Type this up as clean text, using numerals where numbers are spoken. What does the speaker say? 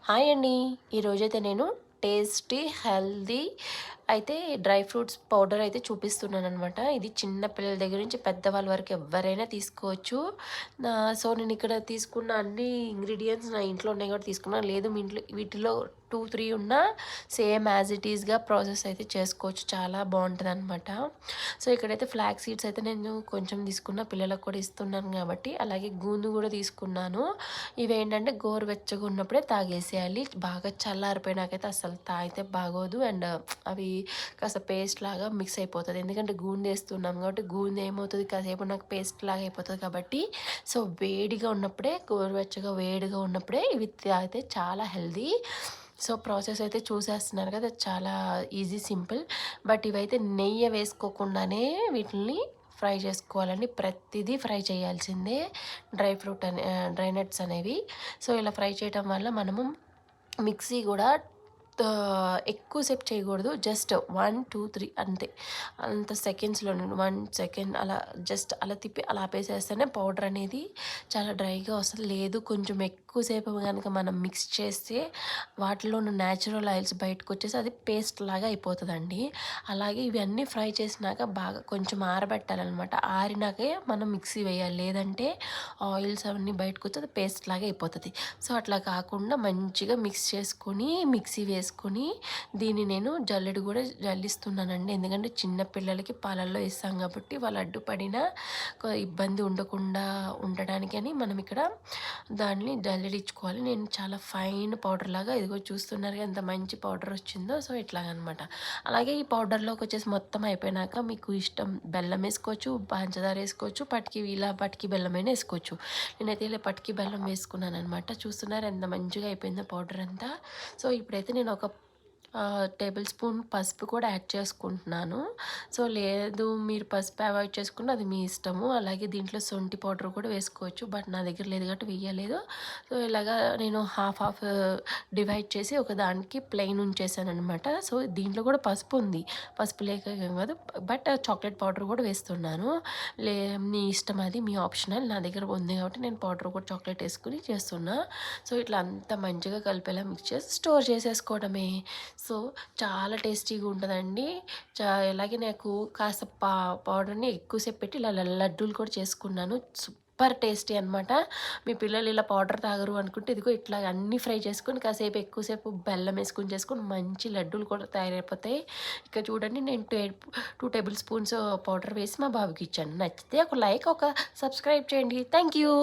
Hi అండి. ఈరోజైతే నేను టేస్టీ, హెల్తీ అయితే డ్రై ఫ్రూట్స్ పౌడర్ అయితే చూపిస్తున్నాననమాట. ఇది చిన్న పిల్లల దగ్గర నుంచి పెద్దవాళ్ళ వరకు ఎవ్వరైనా తీసుకోవచ్చు. సో, నేను ఇక్కడ తీసుకున్న అన్ని ఇంగ్రీడియంట్స్ నా ఇంట్లో ఉన్నాయి కాబట్టి తీసుకున్నాను. లేదు మీ ఇంట్లో వీటిలో 2, 3 ఉన్నా సేమ్ యాజ్ ఇట్ ఈస్‌గా ప్రాసెస్ అయితే చేసుకోవచ్చు. చాలా బావుంటదనమాట. సో, ఇక్కడైతే ఫ్లాక్స్ సీడ్స్ అయితే నేను కొంచెం తీసుకున్న, పిల్లలకు కూడా ఇస్తున్నాను కాబట్టి. అలాగే గూందు కూడా తీసుకున్నాను. ఇవేంటంటే గోరువెచ్చగా ఉన్నప్పుడే తాగేసేయాలి. బాగా చల్లారిపోయినాకైతే అస్సలు తాగితే బాగోదు. అండ్ అవి కాస్త పేస్ట్ లాగా మిక్స్ అయిపోతుంది. ఎందుకంటే గూందు వేస్తున్నాం కాబట్టి గూందు ఏమవుతుంది, కాసేపు నాకు పేస్ట్ లాగా అయిపోతుంది కాబట్టి. సో, వేడిగా ఉన్నప్పుడే, గోరువెచ్చగా వేడిగా ఉన్నప్పుడే ఇవి తాగితే చాలా హెల్దీ. సో, ప్రాసెస్ అయితే చూసేస్తున్నారు కదా, చాలా ఈజీ, సింపుల్. బట్ ఇవైతే నెయ్యి వేసుకోకుండానే వీటిని ఫ్రై చేసుకోవాలండి. ప్రతిదీ ఫ్రై చేయాల్సిందే డ్రై నట్స్ అనేవి. సో, ఇలా ఫ్రై చేయటం వల్ల మనము మిక్సీ కూడా ఎక్కువసేపు చేయకూడదు. జస్ట్ 1, 2, 3 అంతే. అంత సెకండ్స్లో 1 సెకండ్ అలా జస్ట్ అలా తిప్పి అలా ఆపేసేస్తేనే పౌడర్ అనేది చాలా డ్రైగా వస్తుంది. లేదు కొంచెం ఎక్కువసేపు కనుక మనం మిక్స్ చేస్తే వాటిలో ఉన్న న్యాచురల్ ఆయిల్స్ బయటకు వచ్చేసి అది పేస్ట్ లాగా అయిపోతుందండి. అలాగే ఇవన్నీ ఫ్రై చేసినాక బాగా కొంచెం ఆరబెట్టాలన్నమాట. ఆరినాకే మనం మిక్సీ వేయాలి. లేదంటే ఆయిల్స్ అవన్నీ బయటకు వచ్చి అది పేస్ట్ లాగా అయిపోతుంది. సో, అట్లా కాకుండా మంచిగా మిక్స్ చేసుకొని మిక్సీ వేసుకొని దీన్ని నేను జల్లెడ కూడా జల్లిస్తున్నానండి. ఎందుకంటే చిన్న పిల్లలకి పాలల్లో ఇస్తాం కాబట్టి వాళ్ళు అడ్డుపడిన ఇబ్బంది ఉండకుండా ఉండడానికని మనం ఇక్కడ దాన్ని జల్లెడించుకోవాలి. నేను చాలా ఫైన్ పౌడర్ లాగా ఇదిగో చూస్తున్నారు ఎంత మంచి పౌడర్ వచ్చిందో. సో, ఇట్లాగనమాట. అలాగే ఈ పౌడర్లోకి వచ్చేసి మొత్తం అయిపోయినాక మీకు ఇష్టం బెల్లం వేసుకోవచ్చు, పంచదార వేసుకోవచ్చు, పటికి బెల్లమైనా వేసుకోవచ్చు. నేనైతే ఇలా పటికి బెల్లం వేసుకున్నాను అనమాట. చూస్తున్నారు ఎంత మంచిగా అయిపోయిందో పౌడర్ అంతా. సో, ఇప్పుడైతే నేను ఒక టేబుల్ స్పూన్ పసుపు కూడా యాడ్ చేసుకుంటున్నాను. సో, లేదు మీరు పసుపు అవాయిడ్ చేసుకున్న అది మీ ఇష్టము. అలాగే దీంట్లో శొంఠి పౌడర్ కూడా వేసుకోవచ్చు. బట్ నా దగ్గర లేదు కాబట్టి వేయలేదు. సో, ఇలాగా నేను హాఫ్ డివైడ్ చేసి ఒక దానికి ప్లెయిన్ ఉంచేసాను అనమాట. సో, దీంట్లో కూడా పసుపు ఉంది. పసుపు లేక కాదు, బట్ చాక్లెట్ పౌడర్ కూడా వేస్తున్నాను. మీ ఇష్టం, అది మీ ఆప్షనల్. నా దగ్గర ఉంది కాబట్టి నేను పౌడర్ కూడా చాక్లెట్ వేసుకుని చేస్తున్నా. సో, ఇట్లా అంతా మంచిగా కలిపేలా మిక్స్ చేసి స్టోర్ చేసేసుకోవడమే. సో, చాలా టేస్టీగా ఉంటుందండి. అలాగే నాకు కాస్త పౌడర్ని ఎక్కువసేపు పెట్టి ఇలా లడ్డూలు కూడా చేసుకున్నాను. సూపర్ టేస్టీ అనమాట. మీ పిల్లలు ఇలా పౌడర్ తాగరు అనుకుంటే ఇదిగో ఇట్లా అన్నీ ఫ్రై చేసుకొని కాసేపు ఎక్కువసేపు బెల్లం వేసుకొని చేసుకొని మంచి లడ్డూలు కూడా తయారైపోతాయి. ఇక్కడ చూడండి, నేను 2 టేబుల్ స్పూన్స్ పౌడర్ వేసి మా బాబుకి ఇచ్చాను. నచ్చితే ఒక లైక్, ఒక సబ్స్క్రైబ్ చేయండి. Thank you.